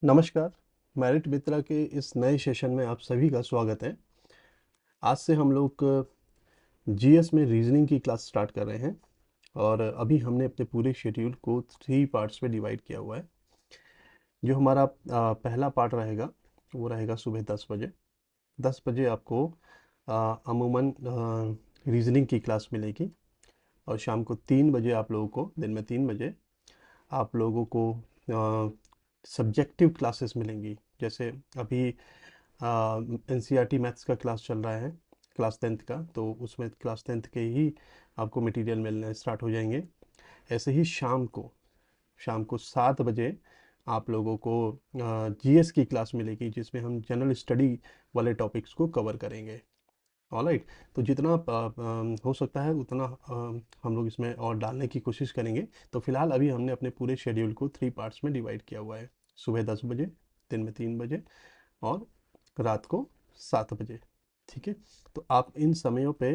नमस्कार। मेरिट मित्रा के इस नए सेशन में आप सभी का स्वागत है। आज से हम लोग जीएस में रीजनिंग की क्लास स्टार्ट कर रहे हैं और अभी हमने अपने पूरे शेड्यूल को 3 पार्ट्स में डिवाइड किया हुआ है। जो हमारा पहला पार्ट रहेगा वो रहेगा सुबह 10 बजे। 10 बजे आपको अमूमन रीजनिंग की क्लास मिलेगी और शाम को 3 बजे आप लोगों को, दिन में 3 बजे आप लोगों को सब्जेक्टिव क्लासेस मिलेंगी। जैसे अभी एनसीईआरटी मैथ्स का क्लास चल रहा है, क्लास 10th का, तो उसमें क्लास 10th के ही आपको मटेरियल मिलने स्टार्ट हो जाएंगे। ऐसे ही शाम को 7 बजे आप लोगों को जीएस की क्लास मिलेगी जिसमें हम जनरल स्टडी वाले टॉपिक्स को कवर करेंगे। ऑलराइट। तो जितना हो सकता है उतना हम लोग इसमें और डालने की कोशिश करेंगे। तो फिलहाल अभी हमने अपने पूरे शेड्यूल को 3 पार्ट्स में डिवाइड किया हुआ है। सुबह 10 बजे, दिन में 3 बजे और रात को 7 बजे। ठीक है। तो आप इन समयों पे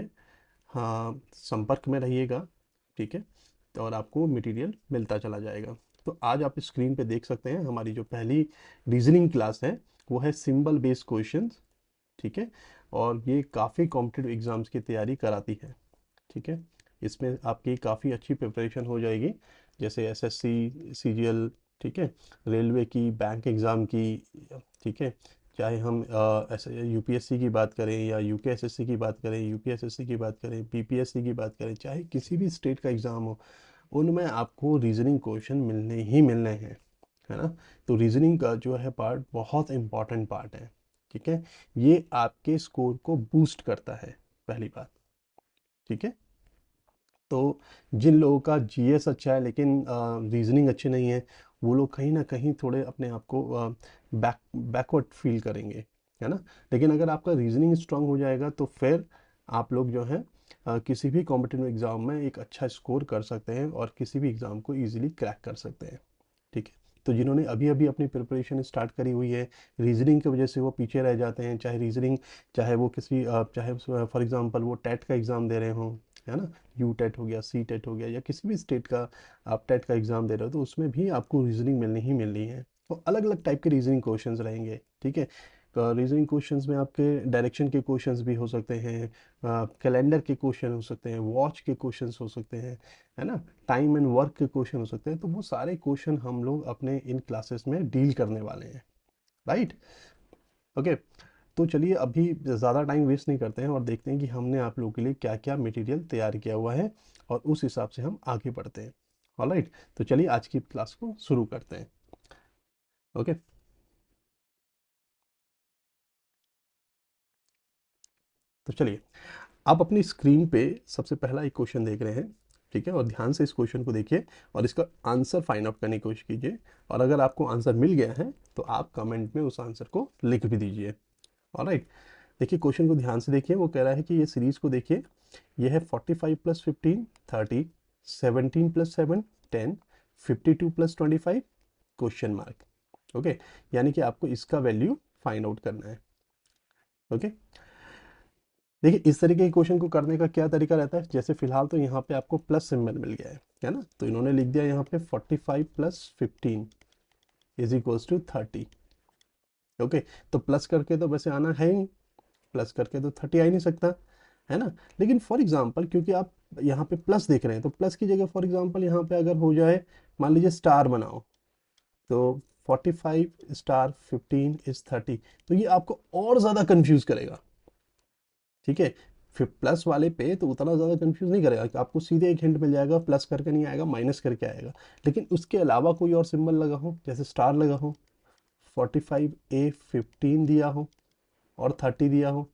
हाँ संपर्क में रहिएगा। ठीक है। तो और आपको मटेरियल मिलता चला जाएगा। तो आज आप स्क्रीन पे देख सकते हैं हमारी जो पहली रीजनिंग क्लास है वो है सिंबल बेस्ड क्वेश्चंस। ठीक है। और ये काफ़ी कॉम्पिटिटिव एग्जाम्स की तैयारी कराती है। ठीक है। इसमें आपकी काफ़ी अच्छी प्रिपरेशन हो जाएगी, जैसे एसएससी, सीजीएल, ठीक है, रेलवे की, बैंक एग्ज़ाम की। ठीक है। चाहे हम ऐसे यूपीएससी की बात करें या यूकेएसएससी की बात करें, यूपीएसएससी की बात करें, पीपीएससी की बात करें, चाहे किसी भी स्टेट का एग्ज़ाम हो, उनमें आपको रीजनिंग क्वेश्चन मिलने ही मिलने हैं। है ना। तो रीजनिंग का जो है पार्ट बहुत इंपॉर्टेंट पार्ट है। ठीक है। ये आपके स्कोर को बूस्ट करता है, पहली बात। ठीक है। तो जिन लोगों का जीएस अच्छा है लेकिन रीजनिंग अच्छे नहीं है, वो लोग कहीं ना कहीं थोड़े अपने आप को बैकवर्ड फील करेंगे। है ना। लेकिन अगर आपका रीजनिंग स्ट्रांग हो जाएगा तो फिर आप लोग जो है किसी भी कॉम्पिटिटिव एग्जाम में एक अच्छा स्कोर कर सकते हैं और किसी भी एग्जाम को इजीली क्रैक कर सकते हैं। ठीक है। तो जिन्होंने अभी अभी अपनी प्रिपरेशन स्टार्ट करी हुई है, रीजनिंग की वजह से वो पीछे रह जाते हैं, चाहे रीजनिंग, चाहे वो किसी चाहे फॉर एग्जांपल वो टेट का एग्ज़ाम दे रहे हों, है ना, यू टेट हो गया, सी टेट हो गया, या किसी भी स्टेट का आप टेट का एग्ज़ाम दे रहे हो, तो उसमें भी आपको रीजनिंग मिलनी ही मिलनी है। तो अलग अलग टाइप के रीजनिंग क्वेश्चंस रहेंगे। ठीक है। रीजनिंग क्वेश्चंस में आपके डायरेक्शन के क्वेश्चंस भी हो सकते हैं, कैलेंडर के क्वेश्चन हो सकते हैं, वॉच के क्वेश्चंस हो सकते हैं, है ना, टाइम एंड वर्क के क्वेश्चन हो सकते हैं। तो वो सारे क्वेश्चन हम लोग अपने इन क्लासेस में डील करने वाले हैं। राइट। ओके। तो चलिए अभी ज़्यादा टाइम वेस्ट नहीं करते हैं और देखते हैं कि हमने आप लोगों के लिए क्या क्या मटेरियल तैयार किया हुआ है और उस हिसाब से हम आगे बढ़ते हैं। ऑलराइट। तो चलिए आज की क्लास को शुरू करते हैं। ओके। तो चलिए, आप अपनी स्क्रीन पे सबसे पहला एक क्वेश्चन देख रहे हैं। ठीक है। और ध्यान से इस क्वेश्चन को देखिए और इसका आंसर फाइंड आउट करने की कोशिश कीजिए। और अगर आपको आंसर मिल गया है तो आप कमेंट में उस आंसर को लिख भी दीजिए। ऑलराइट। देखिए क्वेश्चन को ध्यान से देखिए। वो कह रहा है कि ये सीरीज को देखिए। ये है 45 + 15 30, 17 + 7 10, 52 + 25 क्वेश्चन मार्क। ओके। यानी कि आपको इसका वैल्यू फाइंड आउट करना है। ओके। देखिए इस तरीके के क्वेश्चन को करने का क्या तरीका रहता है, जैसे फिलहाल तो यहाँ पे आपको प्लस सिंबल मिल गया है ना, तो इन्होंने लिख दिया यहाँ पे 45 + 15 = 30। ओके। तो प्लस करके तो वैसे आना है ही नहीं, प्लस करके तो 30 आ ही नहीं सकता, है ना। लेकिन फॉर एग्जांपल क्योंकि आप यहाँ पे प्लस देख रहे हैं तो प्लस की जगह फॉर एग्जांपल यहाँ पे अगर हो जाए, मान लीजिए स्टार बनाओ, तो 45 * 15 = 30, तो ये आपको और ज़्यादा कंफ्यूज करेगा। ठीक है। फिर प्लस वाले पे तो उतना ज़्यादा कंफ्यूज नहीं करेगा कि आपको सीधे एक हिंट मिल जाएगा, प्लस करके नहीं आएगा, माइनस करके आएगा। लेकिन उसके अलावा कोई और सिंबल लगा हो, जैसे स्टार लगा हो, 45A 15 दिया हो और 30 दिया हो,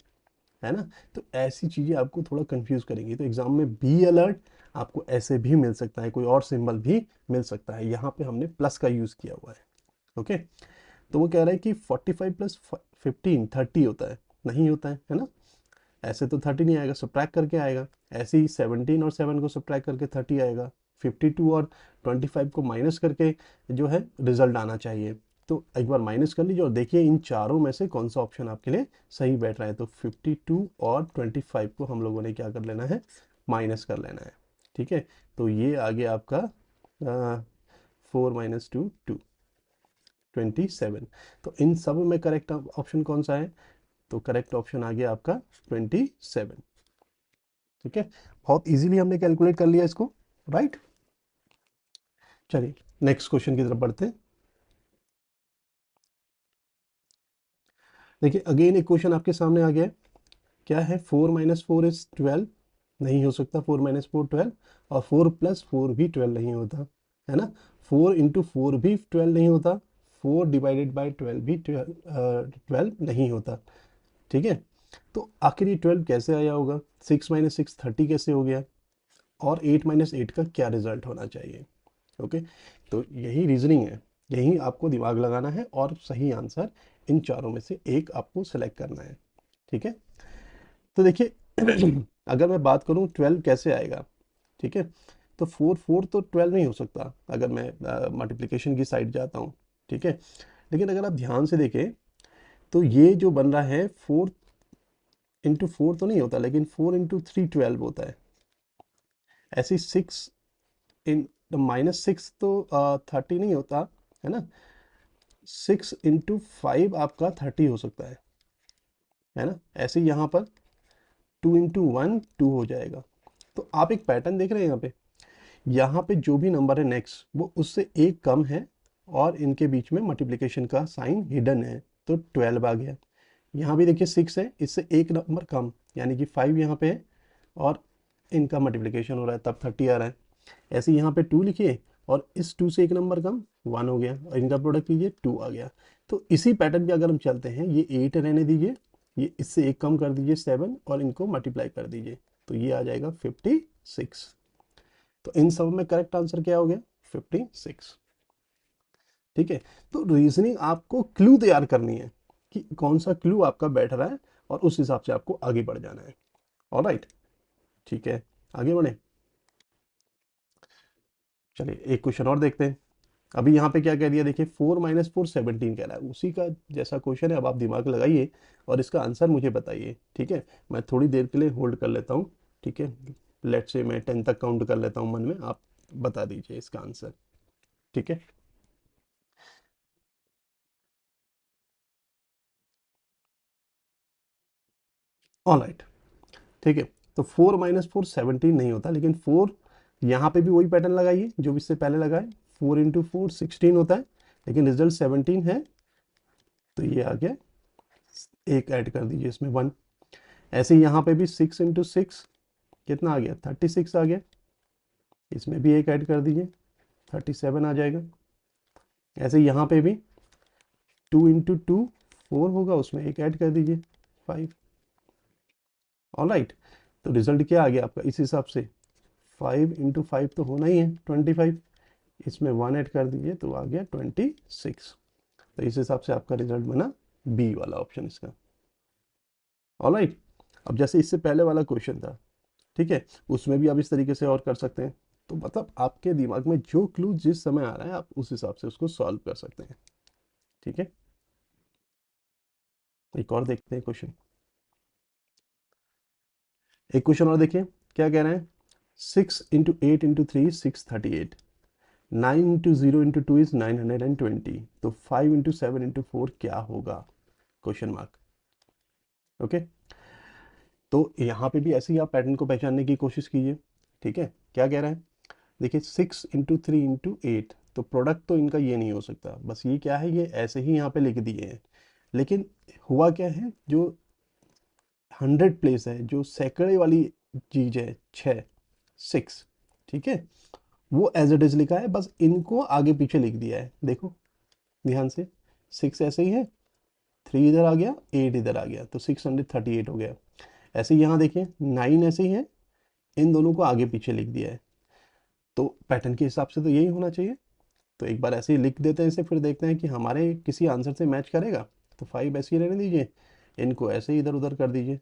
है ना, तो ऐसी चीज़ें आपको थोड़ा कंफ्यूज करेंगी। तो एग्जाम में बी अलर्ट, आपको ऐसे भी मिल सकता है, कोई और सिंबल भी मिल सकता है। यहाँ पे हमने प्लस का यूज़ किया हुआ है। ओके। तो वो कह रहा है कि 45 + 15 30 होता है, नहीं होता है ना। ऐसे तो 30 नहीं आएगा, सब्ट्रैक्ट करके आएगा। ऐसे ही 17 और 7 को सब्ट्रैक्ट करके 30 आएगा। 52 और 25 को माइनस करके जो है रिजल्ट आना चाहिए। तो एक बार माइनस कर लीजिए और देखिए इन चारों में से कौन सा ऑप्शन आपके लिए सही बैठ रहा है। तो 52 और 25 को हम लोगों ने क्या कर लेना है, माइनस कर लेना है। ठीक है। तो ये आ गया आपका 4 - 2 2। 27। तो इन सब में करेक्ट ऑप्शन कौन सा है? तो करेक्ट ऑप्शन आ गया आपका 27। ठीक है, बहुत इजीली हमने कैलकुलेट कर लिया इसको, राइट। चलिए नेक्स्ट क्वेश्चन की तरफ बढ़ते हैं। देखिए अगेन एक क्वेश्चन आपके सामने आ गया है। क्या है? 4 - 4 = 12। नहीं हो सकता 4 - 4 12, और 4 + 4 भी 12 नहीं होता, है ना। 4 × 4 भी 12 नहीं होता, 4 ÷ 12 भी 12 नहीं होता। ठीक है, तो आखिर ये 12 कैसे आया होगा? 6 - 6 30 कैसे हो गया? और 8 - 8 का क्या रिजल्ट होना चाहिए? ओके, तो यही रीजनिंग है, यही आपको दिमाग लगाना है और सही आंसर इन चारों में से एक आपको सेलेक्ट करना है। ठीक है, तो देखिए अगर मैं बात करूं 12 कैसे आएगा, ठीक है, तो 4 तो 12 नहीं हो सकता अगर मैं मल्टीप्लिकेशन की साइड जाता हूं। ठीक है, लेकिन अगर आप ध्यान से देखें तो ये जो बन रहा है 4 × 4 तो नहीं होता, लेकिन 4 × 3 12 होता है। ऐसे 6 इन -6 तो 30 नहीं होता, है ना। 6 × 5 आपका 30 हो सकता है ना। ऐसे यहाँ पर 2 × 1 2 हो जाएगा। तो आप एक पैटर्न देख रहे हैं यहाँ पे जो भी नंबर है नेक्स्ट वो उससे एक कम है, और इनके बीच में मल्टीप्लिकेशन का साइन हिडन है, तो 12 आ गया। यहाँ भी देखिए 6 है, इससे एक नंबर कम, यानी कि 5 यहाँ पे है, और इनका मल्टीप्लिकेशन हो रहा है तब 30 आ रहा है। ऐसे यहाँ पे 2 लिखिए, और इस 2 से एक नंबर कम 1 हो गया, और इनका प्रोडक्ट कीजिए 2 आ गया। तो इसी पैटर्न पे अगर हम चलते हैं, ये 8 रहने दीजिए, ये इससे एक कम कर दीजिए 7, और इनको मल्टीप्लाई कर दीजिए, तो ये आ जाएगा 56। तो इन सब में करेक्ट आंसर क्या हो गया? 56। ठीक है, तो रीजनिंग आपको क्लू तैयार करनी है कि कौन सा क्लू आपका बैठ रहा है, और उस हिसाब से आपको आगे बढ़ जाना है। ऑलराइट, ठीक है, आगे बढ़े। चलिए एक क्वेश्चन और देखते हैं। अभी यहाँ पे क्या कह दिया, देखिए 4 - 4 17 कह रहा है, उसी का जैसा क्वेश्चन है। अब आप दिमाग लगाइए और इसका आंसर मुझे बताइए। ठीक है, मैं थोड़ी देर के लिए होल्ड कर लेता हूँ। ठीक है, लेट से मैं 10 तक काउंट कर लेता हूँ मन में, आप बता दीजिए इसका आंसर। ठीक है, ऑलराइट, ठीक है। तो 4 - 4 17 नहीं होता, लेकिन 4 यहाँ पे भी वही पैटर्न लगाइए जो इससे पहले लगाए। 4 × 4 16 होता है, लेकिन रिजल्ट 17 है, तो ये आ गया, एक ऐड कर दीजिए इसमें 1। ऐसे ही यहाँ पे भी 6 × 6 कितना आ गया? 36 आ गया, इसमें भी एक ऐड कर दीजिए, 37 आ जाएगा। ऐसे यहाँ पे भी 2 × 2 4 होगा, उसमें एक ऐड कर दीजिए 5। ऑलराइट, तो रिजल्ट क्या आ गया आपका इस हिसाब से? 5 × 5 तो होना ही है 25, इसमें 1 ऐड कर दीजिए, तो आ गया 26। तो इस हिसाब से आपका रिजल्ट बना बी वाला ऑप्शन इसका। ऑलराइट, अब जैसे इससे पहले वाला क्वेश्चन था, ठीक है, उसमें भी आप इस तरीके से और कर सकते हैं। तो मतलब आपके दिमाग में जो क्लू जिस समय आ रहा है, आप उस हिसाब से उसको सॉल्व कर सकते हैं। ठीक है, एक और देखते हैं क्वेश्चन। एक क्वेश्चन और देखिए, क्या कह रहे हैं? 6 × 8 × 3 638, 9 × 0 × 2 इज 920, तो 5 × 7 × 4 क्या होगा? Question mark. ओके, तो यहाँ पे भी ऐसे ही आप पैटर्न को पहचानने की कोशिश कीजिए। ठीक है, क्या कह रहा है? देखिए 6 × 3 × 8, तो प्रोडक्ट तो इनका ये नहीं हो सकता, बस ये क्या है, ये ऐसे ही यहाँ पे लिख दिए हैं। लेकिन हुआ क्या है, जो 100 प्लेस है, जो सैकड़े वाली चीज है, 6, ठीक है, वो एज इट इज लिखा है, बस इनको आगे पीछे लिख दिया है। देखो ध्यान से, 6 ऐसे ही है, 3 इधर आ गया, 8 इधर आ गया, तो 638 हो गया। ऐसे ही यहाँ देखिए 9 ऐसे ही है, इन दोनों को आगे पीछे लिख दिया है। तो पैटर्न के हिसाब से तो यही होना चाहिए। तो एक बार ऐसे ही लिख देते हैं इसे, फिर देखते हैं कि हमारे किसी आंसर से मैच करेगा। तो 5 ऐसे ही रहने दीजिए, इनको ऐसे ही इधर उधर कर दीजिए,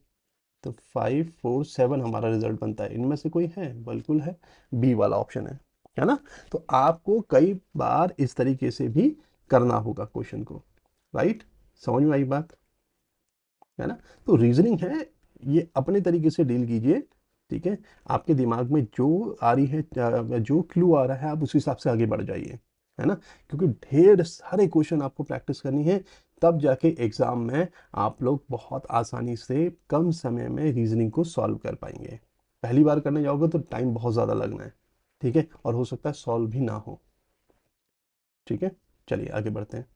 तो 5 4 7 हमारा रिजल्ट बनता है। इनमें से कोई है? बिल्कुल है, बी वाला ऑप्शन है ना। तो आपको कई बार इस तरीके से भी करना होगा क्वेश्चन को, राइट। समझ में आई बात, है ना। तो रीजनिंग है, ये अपने तरीके से डील कीजिए। ठीक है, आपके दिमाग में जो आ रही है, जो क्लू आ रहा है, आप उस हिसाब से आगे बढ़ जाइए। है ना, क्योंकि ढेर सारे क्वेश्चन आपको प्रैक्टिस करनी है, तब जाके एग्जाम में आप लोग बहुत आसानी से कम समय में रीजनिंग को सॉल्व कर पाएंगे। पहली बार करने जाओगे तो टाइम बहुत ज़्यादा लगना है, ठीक है, और हो सकता है सॉल्व भी ना हो। ठीक है, चलिए आगे बढ़ते हैं।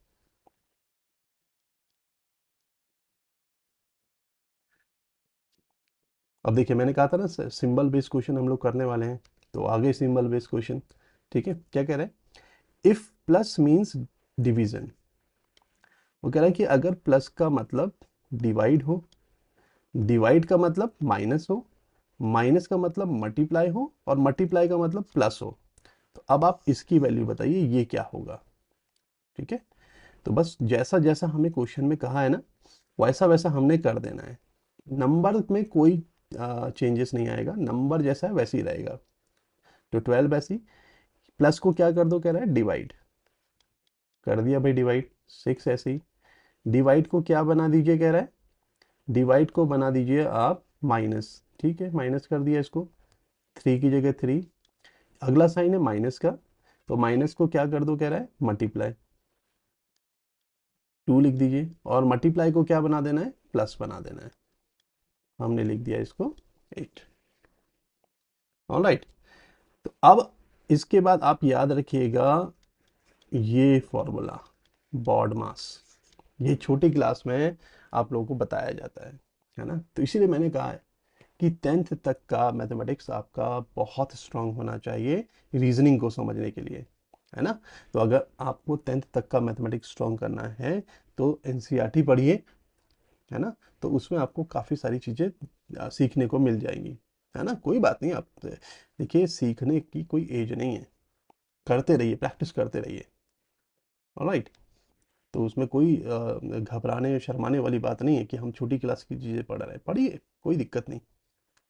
अब देखिए, मैंने कहा था ना सिंबल बेस्ड क्वेश्चन हम लोग करने वाले हैं, तो आगे सिंबल बेस्ड क्वेश्चन। ठीक है, क्या कह रहे हैं, इफ प्लस मीन्स डिवीजन। वो कह रहा है कि अगर प्लस का मतलब डिवाइड हो, डिवाइड का मतलब माइनस हो, माइनस का मतलब मल्टीप्लाई हो, और मल्टीप्लाई का मतलब प्लस हो, तो अब आप इसकी वैल्यू बताइए ये क्या होगा। ठीक है, तो बस जैसा जैसा हमें क्वेश्चन में कहा है ना, वैसा वैसा हमने कर देना है। नंबर में कोई चेंजेस नहीं आएगा, नंबर जैसा है वैसे ही रहेगा। तो 12 ऐसी, प्लस को क्या कर दो, कह रहा है डिवाइड, कर दिया भाई डिवाइड। 6 ऐसे ही, डिवाइड को क्या बना दीजिए, कह रहा है डिवाइड को बना दीजिए आप माइनस। ठीक है, माइनस कर दिया इसको, 3 की जगह 3, अगला साइन है माइनस का, तो माइनस को क्या कर दो, कह रहा है मल्टीप्लाई, 2 लिख दीजिए, और मल्टीप्लाई को क्या बना देना है, प्लस बना देना है। हमने लिख दिया इसको 8। ऑलराइट, तो अब इसके बाद आप याद रखिएगा ये फॉर्मूला, बॉड मास, ये छोटी क्लास में आप लोगों को बताया जाता है ना, तो इसीलिए मैंने कहा है कि 10th तक का मैथमेटिक्स आपका बहुत स्ट्रांग होना चाहिए रीजनिंग को समझने के लिए, है ना। तो अगर आपको 10th तक का मैथमेटिक्स स्ट्रांग करना है तो एनसीईआरटी पढ़िए, है ना, तो उसमें आपको काफ़ी सारी चीज़ें सीखने को मिल जाएंगी, है ना। कोई बात नहीं, आप देखिए सीखने की कोई एज नहीं है, करते रहिए, प्रैक्टिस करते रहिए। ऑलराइट, तो उसमें कोई घबराने शर्माने वाली बात नहीं है कि हम छोटी क्लास की चीज़ें पढ़ रहे हैं, पढ़िए, कोई दिक्कत नहीं,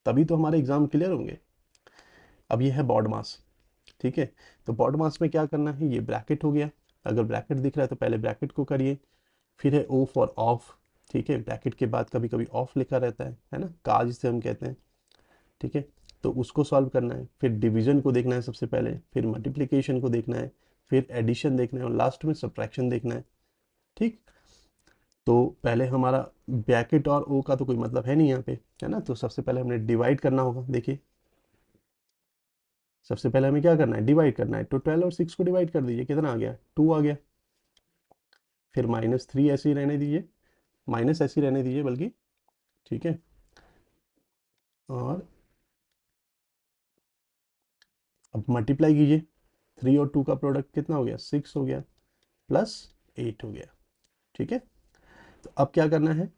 तभी तो हमारे एग्जाम क्लियर होंगे। अब ये है बॉड मास। ठीक है, तो बॉड मास में क्या करना है, ये ब्रैकेट हो गया, अगर ब्रैकेट दिख रहा है तो पहले ब्रैकेट को करिए, फिर है ओ फॉर ऑफ। ठीक है, ब्रैकेट के बाद कभी कभी ऑफ लिखा रहता है ना, का जिसे हम कहते हैं। ठीक है, तो उसको सॉल्व करना है, फिर डिवीजन को देखना है सबसे पहले, फिर मल्टीप्लिकेशन को देखना है, फिर एडिशन देखना है, और लास्ट में सब्ट्रैक्शन देखना है। ठीक, तो पहले हमारा ब्रैकेट और ओ का तो कोई मतलब है नहीं यहाँ पे, है ना, तो सबसे पहले हमने डिवाइड करना होगा। देखिए, सबसे पहले हमें क्या करना है, डिवाइड करना है, तो 12 और 6 को डिवाइड कर दीजिए, कितना आ गया, 2 आ गया। फिर -3 ऐसे ही रहने दीजिए, माइनस ऐसे ही रहने दीजिए बल्कि। ठीक है, और अब मल्टीप्लाई कीजिए, 3 और 2 का प्रोडक्ट कितना हो गया, 6 हो गया, प्लस 8 हो गया। ठीक है, तो अब क्या करना है,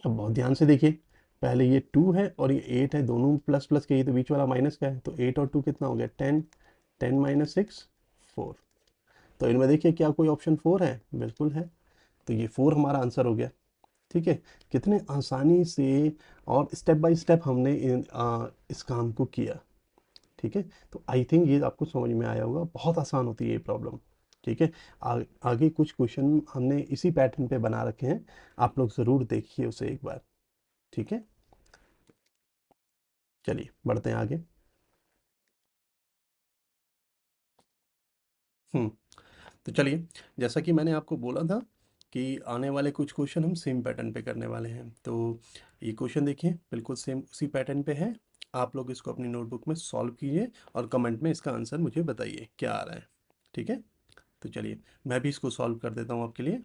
अब बहुत ध्यान से देखिए, पहले ये 2 है और ये 8 है, दोनों प्लस प्लस के, ये तो बीच वाला माइनस का है, तो 8 और 2 कितना हो गया, 10, 10 माइनस 6, 4। तो इनमें देखिए क्या कोई ऑप्शन 4 है, बिल्कुल है, तो ये 4 हमारा आंसर हो गया। ठीक है, कितने आसानी से और स्टेप बाय स्टेप हमने इस काम को किया। ठीक है, तो आई थिंक ये आपको समझ में आया होगा, बहुत आसान होती है ये प्रॉब्लम। ठीक है, आगे कुछ क्वेश्चन हमने इसी पैटर्न पे बना रखे हैं, आप लोग ज़रूर देखिए उसे एक बार। ठीक है, चलिए बढ़ते हैं आगे। हम्म, तो चलिए, जैसा कि मैंने आपको बोला था कि आने वाले कुछ क्वेश्चन हम सेम पैटर्न पे करने वाले हैं, तो ये क्वेश्चन देखिए बिल्कुल सेम उसी पैटर्न पे है। आप लोग इसको अपनी नोटबुक में सॉल्व कीजिए और कमेंट में इसका आंसर मुझे बताइए क्या आ रहा है। ठीक है, तो चलिए मैं भी इसको सॉल्व कर देता हूँ आपके लिए।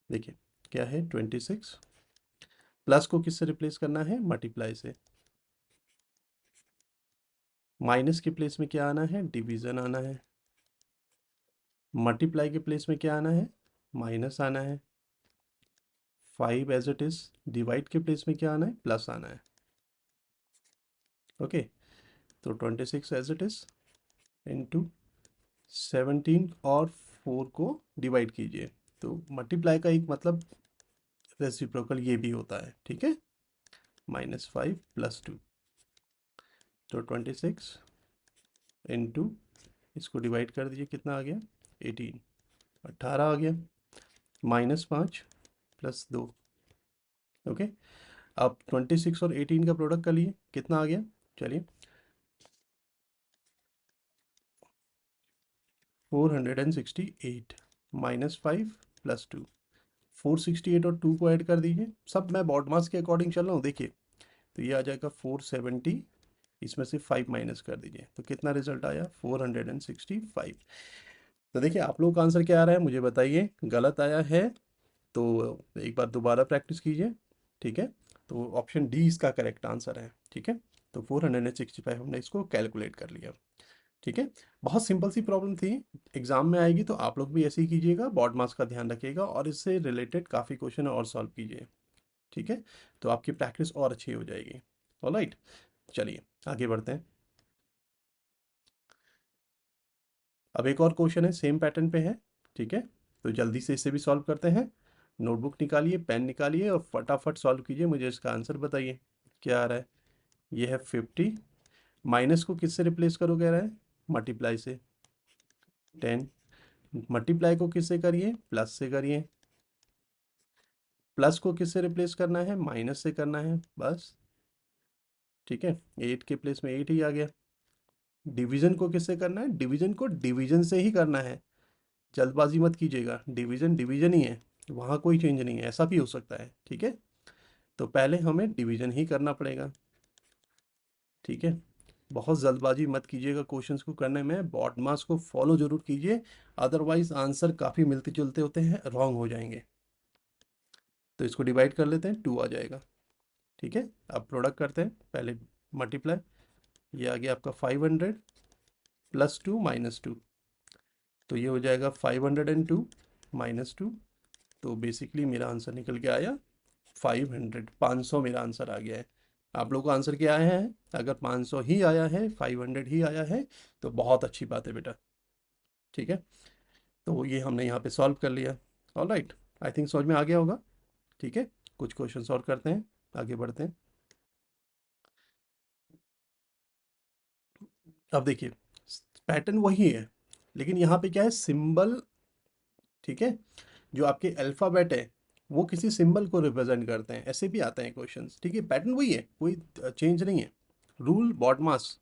देखिए, क्या है, 26, प्लस को किससे रिप्लेस करना है, मल्टीप्लाई से, माइनस के प्लेस में क्या आना है, डिवीज़न आना है, मल्टीप्लाई के प्लेस में क्या आना है, माइनस आना है, 5 एज इट इज़, डिवाइड के प्लेस में क्या आना है, प्लस आना है। ओके, तो 26 एज इट इज़ इंटू 17, और 4 को डिवाइड कीजिए, तो मल्टीप्लाई का एक मतलब रेसिप्रोकल ये भी होता है। ठीक है, -5 + 2, तो 26 इंटू, इसको डिवाइड कर दीजिए, कितना आ गया, 18, 18 आ गया, -5 + 2। ओके, अब 26 और 18 का प्रोडक्ट कर लिए, कितना आ गया, चलिए 468 -5 +2, 468 और 2 को ऐड कर दीजिए। सब मैं बॉड मास के अकॉर्डिंग चल रहा हूँ, देखिए। तो ये आ जाएगा 470, इसमें से 5 माइनस कर दीजिए, तो कितना रिजल्ट आया 465। तो देखिए आप लोगों का आंसर क्या आ रहा है मुझे बताइए, गलत आया है तो एक बार दोबारा प्रैक्टिस कीजिए, ठीक है। तो ऑप्शन डी इसका करेक्ट आंसर है, ठीक है। तो 465 हमने इसको कैलकुलेट कर लिया, ठीक है। बहुत सिंपल सी प्रॉब्लम थी, एग्जाम में आएगी तो आप लोग भी ऐसे ही कीजिएगा, बॉड मास का ध्यान रखिएगा और इससे रिलेटेड काफ़ी क्वेश्चन और सॉल्व कीजिए, ठीक है। तो आपकी प्रैक्टिस और अच्छी हो जाएगी। ऑलराइट, चलिए आगे बढ़ते हैं। अब एक और क्वेश्चन है, सेम पैटर्न पे है, ठीक है। तो जल्दी से इसे भी सॉल्व करते हैं। नोटबुक निकालिए, पेन निकालिए और फटाफट सॉल्व कीजिए, मुझे इसका आंसर बताइए क्या आ रहा है। ये है 50, माइनस को किससे रिप्लेस करो कह रहा है, मल्टीप्लाई से। 10, मल्टीप्लाई को किससे करिए, प्लस से करिए। प्लस को किससे रिप्लेस करना है, माइनस से करना है, बस, ठीक है। 8 के प्लेस में 8 ही आ गया। डिवीजन को किससे करना है, डिवीजन को डिवीजन से ही करना है, जल्दबाजी मत कीजिएगा, डिवीजन डिवीजन ही है, वहाँ कोई चेंज नहीं है, ऐसा भी हो सकता है, ठीक है। तो पहले हमें डिवीजन ही करना पड़ेगा, ठीक है। बहुत जल्दबाजी मत कीजिएगा क्वेश्चंस को करने में, बॉड मास को फॉलो जरूर कीजिए, अदरवाइज आंसर काफ़ी मिलते जुलते होते हैं, रॉन्ग हो जाएंगे। तो इसको डिवाइड कर लेते हैं, 2 आ जाएगा, ठीक है। अब प्रोडक्ट करते हैं, पहले मल्टीप्लाई, ये आ गया आपका 500 +2 -2, तो ये हो जाएगा 502 -2। तो बेसिकली मेरा आंसर निकल के आया 500, 500 मेरा आंसर आ गया है। आप लोगों का आंसर क्या आया है, अगर 500 ही आया है, 500 ही आया है, तो बहुत अच्छी बात है बेटा, ठीक है। तो ये हमने यहाँ पे सॉल्व कर लिया। ऑलराइट, आई थिंक समझ में आ गया होगा, ठीक है। कुछ क्वेश्चन सॉल्व करते हैं, आगे बढ़ते हैं। अब देखिए पैटर्न वही है, लेकिन यहाँ पे क्या है, सिंबल, ठीक है। जो आपके अल्फ़ाबेट है वो किसी सिंबल को रिप्रेजेंट करते हैं, ऐसे भी आते हैं क्वेश्चंस, ठीक है। पैटर्न वही है, कोई चेंज नहीं है। रूल बॉड मास,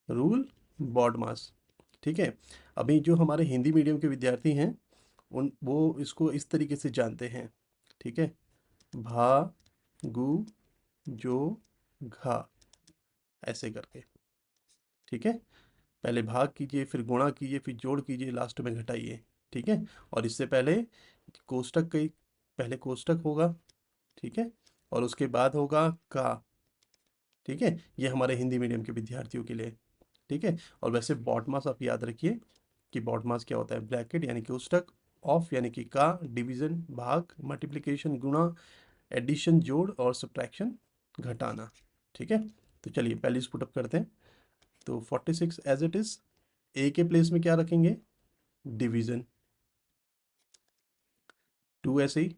रूल बॉड मास, ठीक है। अभी जो हमारे हिंदी मीडियम के विद्यार्थी हैं उन वो इसको इस तरीके से जानते हैं, ठीक है। भा, गु, जो, घा, ऐसे करके, ठीक है। पहले भाग कीजिए, फिर गुणा कीजिए, फिर जोड़ कीजिए, लास्ट में घटाइए, ठीक है। और इससे पहले कोष्टक के, पहले कोष्टक होगा, ठीक है, और उसके बाद होगा का, ठीक है। ये हमारे हिंदी मीडियम के विद्यार्थियों के लिए, ठीक है। और वैसे बॉड मास आप याद रखिए कि बॉड मास क्या होता है, ब्रैकेट यानी कि कोष्टक, ऑफ यानी कि का, डिवीजन भाग, मल्टीप्लिकेशन गुणा, एडिशन जोड़ और सब्ट्रैक्शन घटाना, ठीक है। तो चलिए पहले इस पुटअप करते हैं। तो 46 एज इट इज, ए के प्लेस में क्या रखेंगे, डिवीजन, 2 ऐसे ही।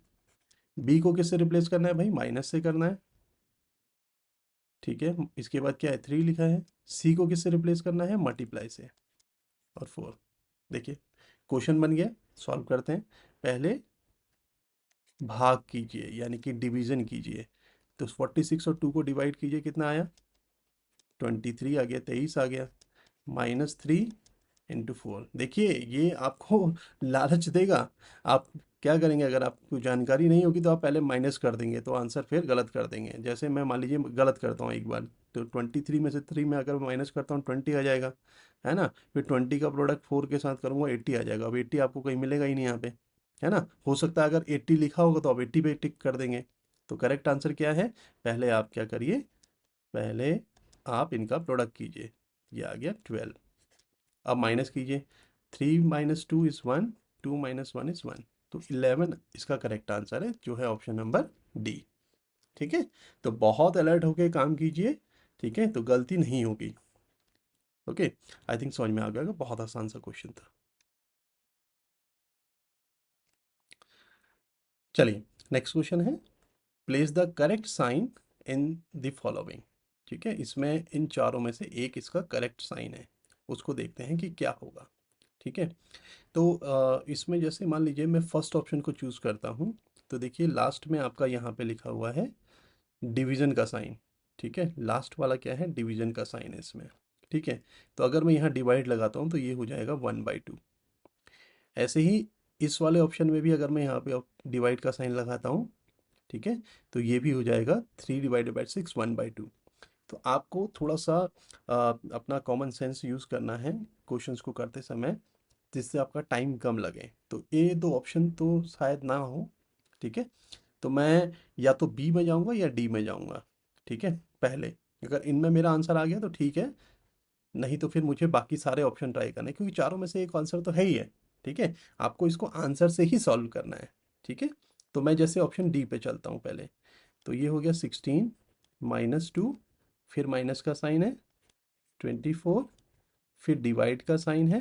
बी को किससे रिप्लेस करना है भाई, माइनस से करना है, ठीक है। इसके बाद क्या है, 3 लिखा है। सी को किससे रिप्लेस करना है, मल्टीप्लाई से, और 4। देखिए क्वेश्चन बन गया, सॉल्व करते हैं। पहले भाग कीजिए यानी कि डिवीजन कीजिए, तो 46 और 2 को डिवाइड कीजिए, कितना आया, 23 आ गया, 23 आ गया, -3 × 4। देखिए ये आपको लालच देगा, आप क्या करेंगे, अगर आपको जानकारी नहीं होगी तो आप पहले माइनस कर देंगे, तो आंसर फिर गलत कर देंगे। जैसे मैं मान लीजिए गलत करता हूँ एक बार, तो 23 में से 3 में अगर माइनस करता हूँ 20 आ जाएगा, है ना। फिर 20 का प्रोडक्ट 4 के साथ करूँगा 80 आ जाएगा। अब 80 आपको कहीं मिलेगा ही नहीं यहाँ पे, है ना। हो सकता है अगर 80 लिखा होगा तो आप 80 पे टिक कर देंगे। तो करेक्ट आंसर क्या है, पहले आप क्या करिए, पहले आप इनका प्रोडक्ट कीजिए, ये आ गया 12। अब माइनस कीजिए, 3 - 2 इज़ 1, 2 - 1 इज़ 1, तो 11 इसका करेक्ट आंसर है, जो है ऑप्शन नंबर डी, ठीक है। तो बहुत अलर्ट होके काम कीजिए, ठीक है, तो गलती नहीं होगी। ओके, आई थिंक समझ में आ गया, बहुत आसान सा क्वेश्चन था। चलिए नेक्स्ट क्वेश्चन है, place the correct sign in the following, ठीक है। इसमें इन चारों में से एक इसका करेक्ट साइन है, उसको देखते हैं कि क्या होगा, ठीक है। तो इसमें जैसे मान लीजिए मैं फर्स्ट ऑप्शन को चूज़ करता हूँ, तो देखिए लास्ट में आपका यहाँ पे लिखा हुआ है डिवीज़न का साइन, ठीक है। लास्ट वाला क्या है, डिवीज़न का साइन है इसमें। ठीक है। तो अगर मैं यहाँ डिवाइड लगाता हूँ तो ये हो जाएगा 1/2। ऐसे ही इस वाले ऑप्शन में भी अगर मैं यहाँ पे डिवाइड का साइन लगाता हूँ, ठीक है, तो ये भी हो जाएगा 3/6 1/2। तो आपको थोड़ा सा अपना कॉमन सेंस यूज़ करना है क्वेश्चंस को करते समय, जिससे आपका टाइम कम लगे। तो ये दो ऑप्शन तो शायद ना हो, ठीक है। तो मैं या तो बी में जाऊंगा या डी में जाऊंगा, ठीक है। पहले अगर इनमें मेरा आंसर आ गया तो ठीक है, नहीं तो फिर मुझे बाकी सारे ऑप्शन ट्राई करने हैं, क्योंकि चारों में से एक आंसर तो है ही है, ठीक है। आपको इसको आंसर से ही सॉल्व करना है, ठीक है। तो मैं जैसे ऑप्शन डी पे चलता हूँ पहले, तो ये हो गया 16 -2, फिर माइनस का साइन है 24, फिर डिवाइड का साइन है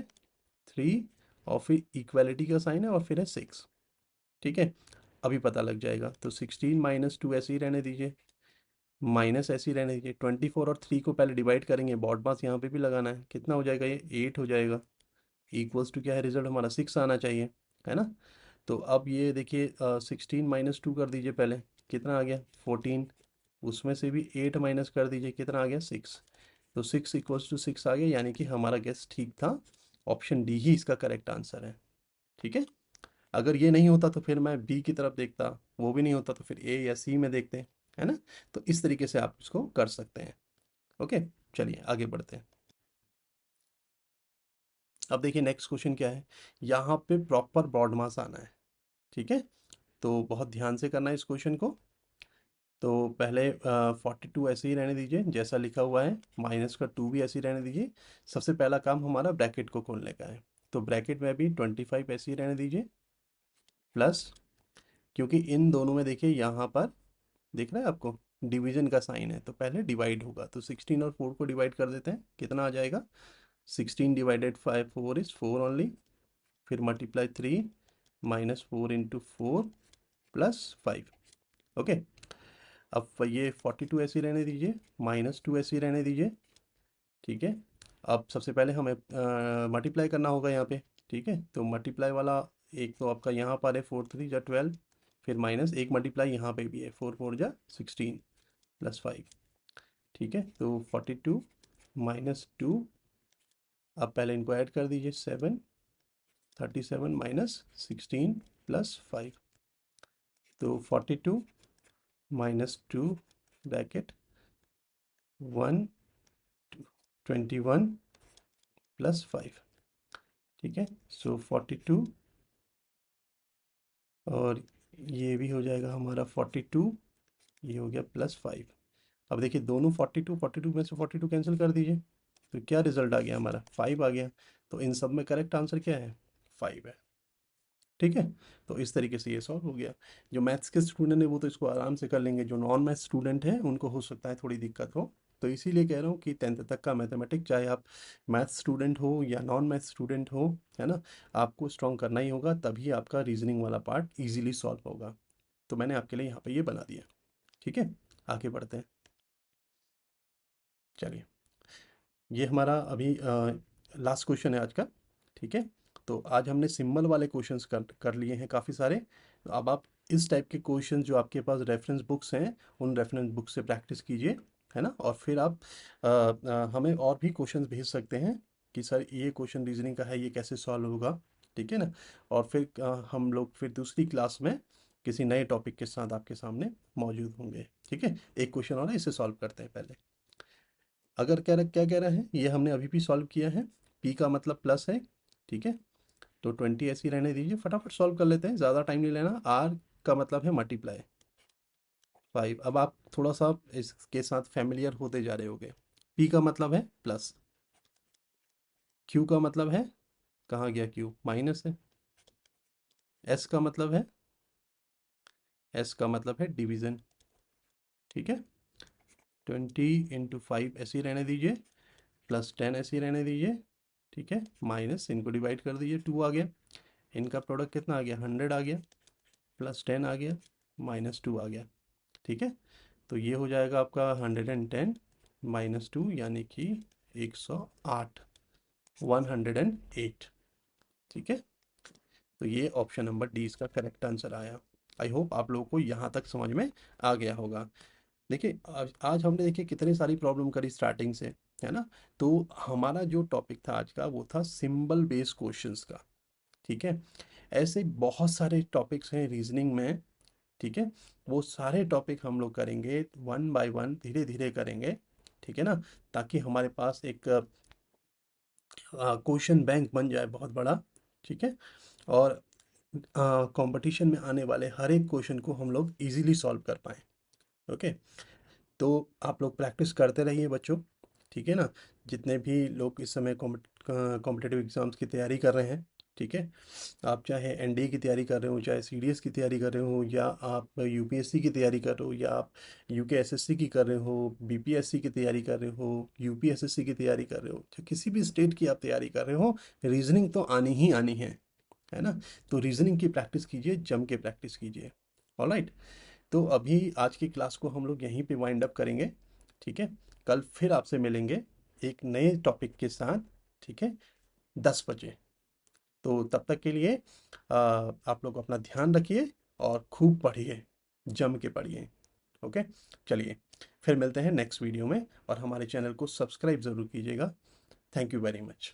3, और फिर इक्वालिटी का साइन है और फिर है 6, ठीक है। अभी पता लग जाएगा। तो 16 -2 ऐसे ही रहने दीजिए, माइनस ऐसे ही रहने दीजिए, 24 और 3 को पहले डिवाइड करेंगे, बॉड मास यहाँ पे भी लगाना है, कितना हो जाएगा, ये 8 हो जाएगा। इक्वल्स टू क्या है, रिजल्ट हमारा 6 आना चाहिए, है ना। तो अब ये देखिए 16 -2 कर दीजिए पहले, कितना आ गया 14, उसमें से भी 8 माइनस कर दीजिए, कितना आ गया 6। तो 6 इक्वल्स टू 6 आ गया, यानी कि हमारा गेस ठीक था, ऑप्शन डी ही इसका करेक्ट आंसर है, ठीक है। अगर ये नहीं होता तो फिर मैं बी की तरफ देखता, वो भी नहीं होता तो फिर ए या सी में देखते हैं, है ना। तो इस तरीके से आप इसको कर सकते हैं। ओके, चलिए आगे बढ़ते हैं। अब देखिए नेक्स्ट क्वेश्चन क्या है, यहाँ पे प्रॉपर ब्रॉड मास आना है, ठीक है। तो बहुत ध्यान से करना है इस क्वेश्चन को। तो पहले 42 ऐसे ही रहने दीजिए जैसा लिखा हुआ है, माइनस का 2 भी ऐसे ही रहने दीजिए। सबसे पहला काम हमारा ब्रैकेट को खोलने का है, तो ब्रैकेट में भी 25 ऐसे ही रहने दीजिए, प्लस, क्योंकि इन दोनों में देखिए यहाँ पर दिख रहा है आपको डिवीजन का साइन है, तो पहले डिवाइड होगा, तो 16 और 4 को डिवाइड कर देते हैं, कितना आ जाएगा 16 डिवाइडेड 5 4 इज 4 ओनली, फिर मल्टीप्लाई 3 -4 इंटू 4 प्लस 5। ओके, अब ये 42 ऐसे ही रहने दीजिए, -2 ऐसे ही रहने दीजिए, ठीक है। अब सबसे पहले हमें मल्टीप्लाई करना होगा यहाँ पे, ठीक है। तो मल्टीप्लाई वाला एक तो आपका यहाँ पर है 4 3 जा 12, फिर माइनस एक मल्टीप्लाई यहाँ पे भी है 4 4 जा 16 प्लस 5, ठीक है। तो 42 -2, अब पहले इनको ऐड कर दीजिए 7, 37 -16 प्लस 5, तो 42 -2 ब्रैकेट 1 21 प्लस 5, ठीक है। सो 42, और ये भी हो जाएगा हमारा 42, ये हो गया प्लस 5। अब देखिए दोनों 42 42 में से 42 कैंसिल कर दीजिए, तो क्या रिजल्ट आ गया हमारा 5 आ गया। तो इन सब में करेक्ट आंसर क्या है, 5 है, ठीक है। तो इस तरीके से ये सॉल्व हो गया। जो मैथ्स के स्टूडेंट है वो तो इसको आराम से कर लेंगे, जो नॉन मैथ्स स्टूडेंट है उनको हो सकता है थोड़ी दिक्कत हो। तो इसीलिए कह रहा हूँ कि 10th तक का मैथमेटिक्स, चाहे आप मैथ्स स्टूडेंट हो या नॉन मैथ्स स्टूडेंट हो, है ना, आपको स्ट्रॉन्ग करना ही होगा, तभी आपका रीजनिंग वाला पार्ट ईजिली सॉल्व होगा। तो मैंने आपके लिए यहाँ पे ये बना दिया, ठीक है। आगे बढ़ते हैं, चलिए। ये हमारा अभी लास्ट क्वेश्चन है आज का, ठीक है। तो आज हमने सिंबल वाले क्वेश्चंस कर लिए हैं काफ़ी सारे। तो अब आप इस टाइप के क्वेश्चंस जो आपके पास रेफरेंस बुक्स हैं, उन रेफरेंस बुक से प्रैक्टिस कीजिए, है ना। और फिर आप हमें और भी क्वेश्चंस भेज सकते हैं कि सर ये क्वेश्चन रीजनिंग का है, ये कैसे सॉल्व होगा, ठीक है ना। और फिर हम लोग फिर दूसरी क्लास में किसी नए टॉपिक के साथ आपके सामने मौजूद होंगे, ठीक है। एक क्वेश्चन और है, इसे सॉल्व करते हैं पहले। अगर क्या कह रहा है, ये हमने अभी भी सॉल्व किया है, p का मतलब प्लस है, ठीक है। तो 20 ऐसे ही रहने दीजिए, फटाफट सॉल्व कर लेते हैं, ज़्यादा टाइम नहीं लेना। r का मतलब है मल्टीप्लाई 5, अब आप थोड़ा सा इसके साथ फैमिलियर होते जा रहे होगे। p का मतलब है प्लस, q का मतलब है, कहाँ गया q, माइनस है। s का मतलब है, s का मतलब है डिवीज़न, ठीक है। 20 × 5 ऐसे ही रहने दीजिए, प्लस 10 ऐसे ही रहने दीजिए, ठीक है। माइनस इनको डिवाइड कर दीजिए, 2 आ गया, इनका प्रोडक्ट कितना आ गया 100 आ गया, प्लस 10 आ गया, -2 आ गया, ठीक है। तो ये हो जाएगा आपका 110 -2, यानी कि 108, 108, ठीक है। तो ये ऑप्शन नंबर डी इसका करेक्ट आंसर आया। आई होप आप लोगों को यहाँ तक समझ में आ गया होगा। देखिए आज हमने देखिए कितनी सारी प्रॉब्लम करी स्टार्टिंग से, है ना। तो हमारा जो टॉपिक था आज का वो था सिंबल बेस्ड क्वेश्चंस का, ठीक है। ऐसे बहुत सारे टॉपिक्स हैं रीजनिंग में, ठीक है। वो सारे टॉपिक हम लोग करेंगे वन बाय वन, धीरे धीरे करेंगे, ठीक है ना, ताकि हमारे पास एक क्वेश्चन बैंक बन जाए बहुत बड़ा, ठीक है। और कंपटीशन में आने वाले हर एक क्वेश्चन को हम लोग इजीली सॉल्व कर पाएँ। ओके, तो आप लोग प्रैक्टिस करते रहिए बच्चों, ठीक है ना। जितने भी लोग इस समय कॉम्पिटिटिव एग्ज़ाम्स की तैयारी कर रहे हैं, ठीक है, आप चाहे एनडीए की तैयारी कर रहे हो, चाहे सीडीएस की तैयारी कर रहे हो, या आप यूपीएससी की तैयारी कर रहे हो, या आप यूकेएसएससी की कर रहे हो, बीपीएससी की तैयारी कर रहे हो, यूपीएसएससी की तैयारी कर रहे हो, चाहे किसी भी स्टेट की आप तैयारी कर रहे हो, रीजनिंग तो आनी ही आनी है ना। तो रीजनिंग की प्रैक्टिस कीजिए, जम के प्रैक्टिस कीजिए। ऑलराइट, तो अभी आज की क्लास को हम लोग यहीं पे वाइंड अप करेंगे, ठीक है। कल फिर आपसे मिलेंगे एक नए टॉपिक के साथ, ठीक है, 10 बजे। तो तब तक के लिए आप लोग अपना ध्यान रखिए और खूब पढ़िए, जम के पढ़िए। ओके, चलिए फिर मिलते हैं नेक्स्ट वीडियो में, और हमारे चैनल को सब्सक्राइब ज़रूर कीजिएगा। Thank you very much.